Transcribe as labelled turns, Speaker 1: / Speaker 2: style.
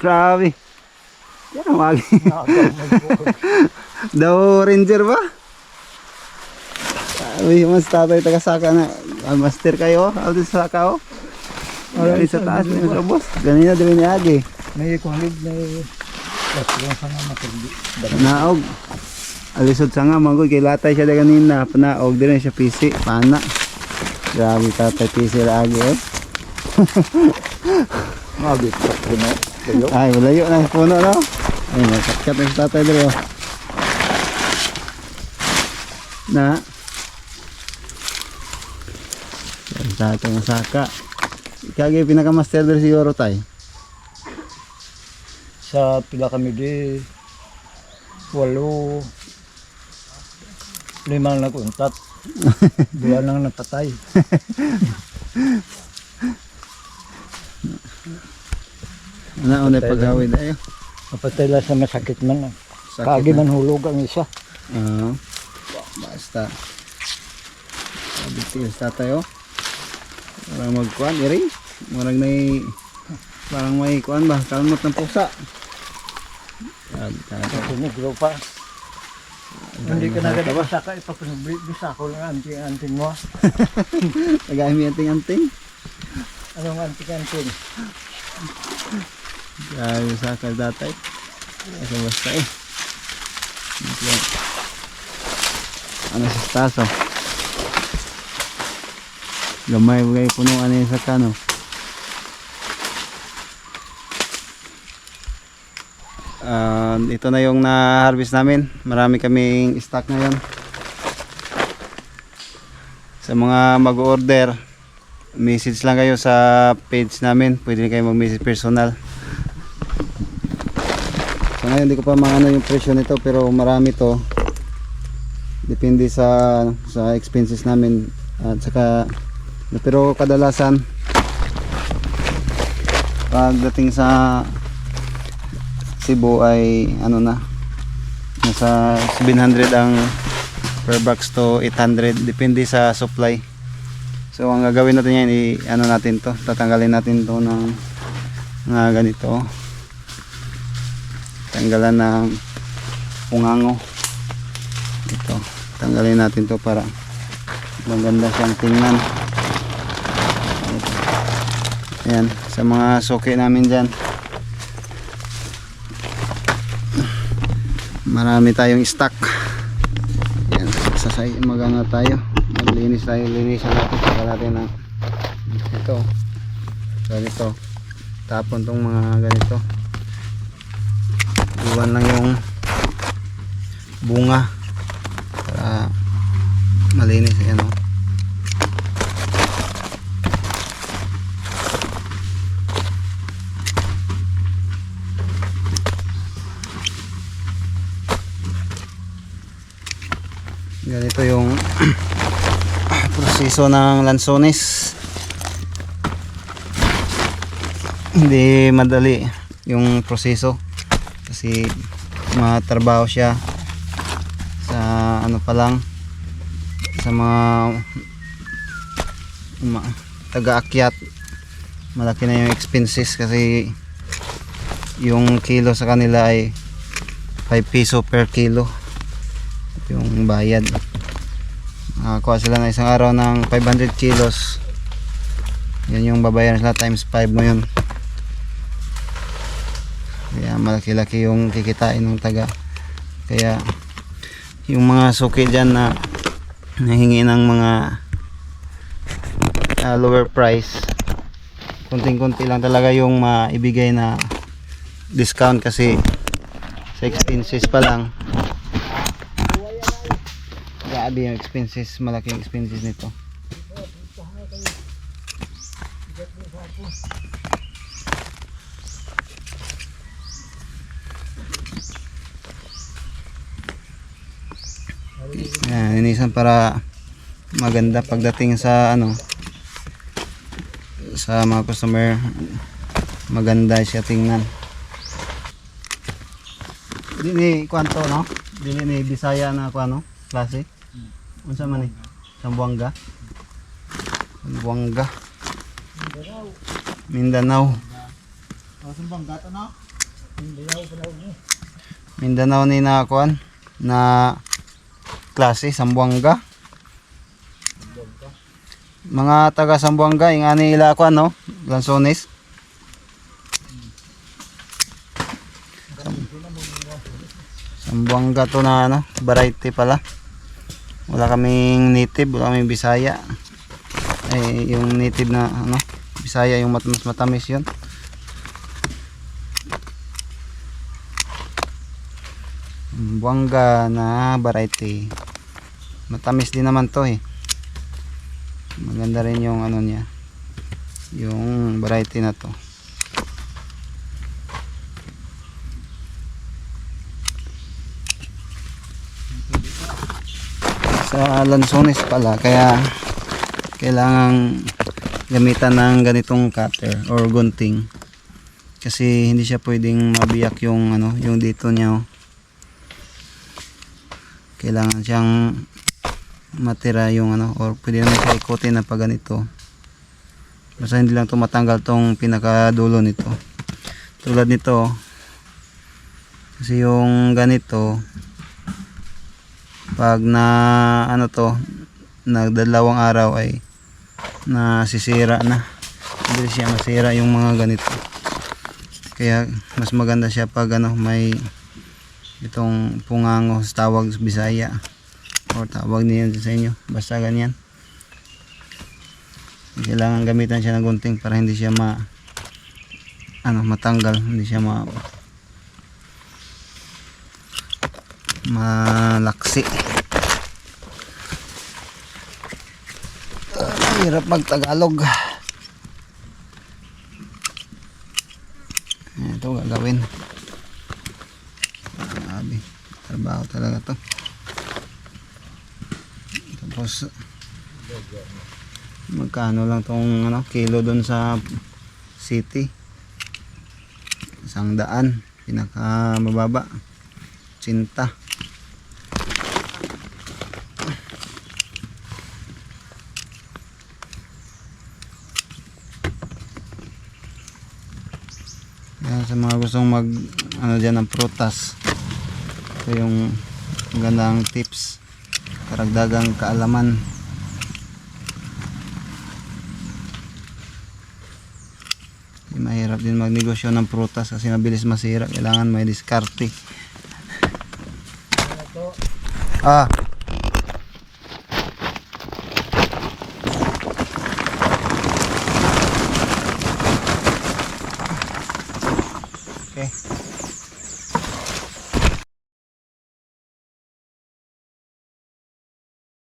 Speaker 1: Grabe. Yan ang wagi. Daw ranger ba? Uy, mas tatay taga-saka na. Master kayo, ako din sa saka oh. Ay, sa taas na yung boss. Ganina din ni Agi.
Speaker 2: May kulit, may lang sa nga matindi.
Speaker 1: Naog. Alisod sa nga, manggoy. Kay latay siya na ganina. Panaog din siya pisi. Pana. Grabe tatay pisi la Agi eh.
Speaker 2: Mabit sa puno.
Speaker 1: Ay, malayo na yung puno no. Ay, nakakat na si tatay dito. Na. Yan tatay ng saka. Kaya pinaka-master dito siguro tayo.
Speaker 2: Sa pila kami di 8, 5 naguntat. 2 nang napatay.
Speaker 1: Ano na paghawid ayo.
Speaker 2: Napatay lang sa masakit man.
Speaker 1: Sakit
Speaker 2: Kagi
Speaker 1: na.
Speaker 2: man hulog ang isa.
Speaker 1: Basta. Details tayo. Parang magkuhan, iri. Parang may kuhan ba? Kalmot ng pusa.
Speaker 2: Sa negro pa. Hindi ka na ganda saka ipapanubli. Bisa ko lang anting-anting mo.
Speaker 1: Nagaya may anting-anting.
Speaker 2: Anong anting-anting?
Speaker 1: Grabe sa kaldatay. Basta eh. Ano sa staso? Gamay bagay punuan niya sa kano. Ito na yung na-harvest namin. Marami kaming stock ngayon. Sa mga mag-order, message lang kayo sa page namin. Pwede kayo mag-message personal. So ngayon hindi ko pa maano yung presyo nito, pero marami to. Depende sa expenses namin at saka, pero kadalasan pagdating sa Cebu ay ano na, nasa 700 ang per box to 800, depende sa supply. So ang gagawin natin yan, ano natin to, tatanggalin natin to ng ganito, tanggalan ng pungango. Ito, tanggalin natin to para maganda siyang tingnan. Ayan, sa mga suki namin dyan, marami tayong stock. Ayan, sasay magana tayo, maglinis tayo, linisan natin, saka natin ng ito, ganito, tapon tong mga ganito, iwan lang yung bunga para malinis. Ayan o. Ganito yung proseso ng lansones. Hindi madali yung proseso kasi matrabaho siya sa ano pa lang, sa mga taga-akyat. Malaki na yung expenses kasi yung kilo sa kanila ay 5 piso per kilo yung bayad. Kuha sila na isang araw ng 500 kilos, yan yung babayaran sila, times 5 mo yun. Kaya malaki-laki yung kikitain ng taga. Kaya yung mga suki dyan na nahingi ng mga lower price, kunting-kunti lang talaga yung maibigay na discount kasi sa expenses pa lang. Grabe yung expenses, malaki yung expenses nito. Yan, inisan para maganda pagdating sa ano, sa mga customer, maganda siya tingnan. Dili kwanto no? Dili ni Bisaya na kuano, klase. Unsa man ni? Sambuanga. Sambuanga. Mindanao.
Speaker 2: Hindi ako pa na
Speaker 1: Mindanao ni na kuan na klase Sambuanga. Mga taga Sambuanga ing ani ila kuan no, Lanzones. Sambuanga to na ano, variety pala. Wala kaming native, wala kaming Bisaya. Ay yung native na ano, Bisaya yung mas matamis 'yon. Buangga na variety. Matamis din naman to eh. Maganda rin yung ano niya. Yung variety na to. Sa Lanzones pala kaya kailangang gamitan ng ganitong cutter or gunting. Kasi hindi siya pwedeng mabiyak yung ano, yung dito niya. Oh. Kailangan siyang matira yung ano, or pwede naman siya ikutin na pag ganito. Basta hindi lang ito matanggal tong pinakadulo nito. Tulad nito, kasi yung ganito, pag na ano to, nagdalawang araw ay nasisira na. Hindi siya masira yung mga ganito. Kaya mas maganda siya pag ano, may itong pungango sa tawag sa Bisaya o tawag niyo sa inyo, basta ganyan. Kailangan gamitan siya ng gunting para hindi siya matanggal, hindi siya malaksi. Hirap mag Tagalog. Ito gagawin. Trabaho talaga to. Tapos magkano lang tong ano, kilo doon sa city? 100, pinaka mababa 80. Yan, sa mga gustong mag ano dyan ng prutas, ito yung magandang tips, karagdagang kaalaman. Mahirap din magnegosyo ng prutas kasi mabilis masira, kailangan may diskarte. Ah, okay.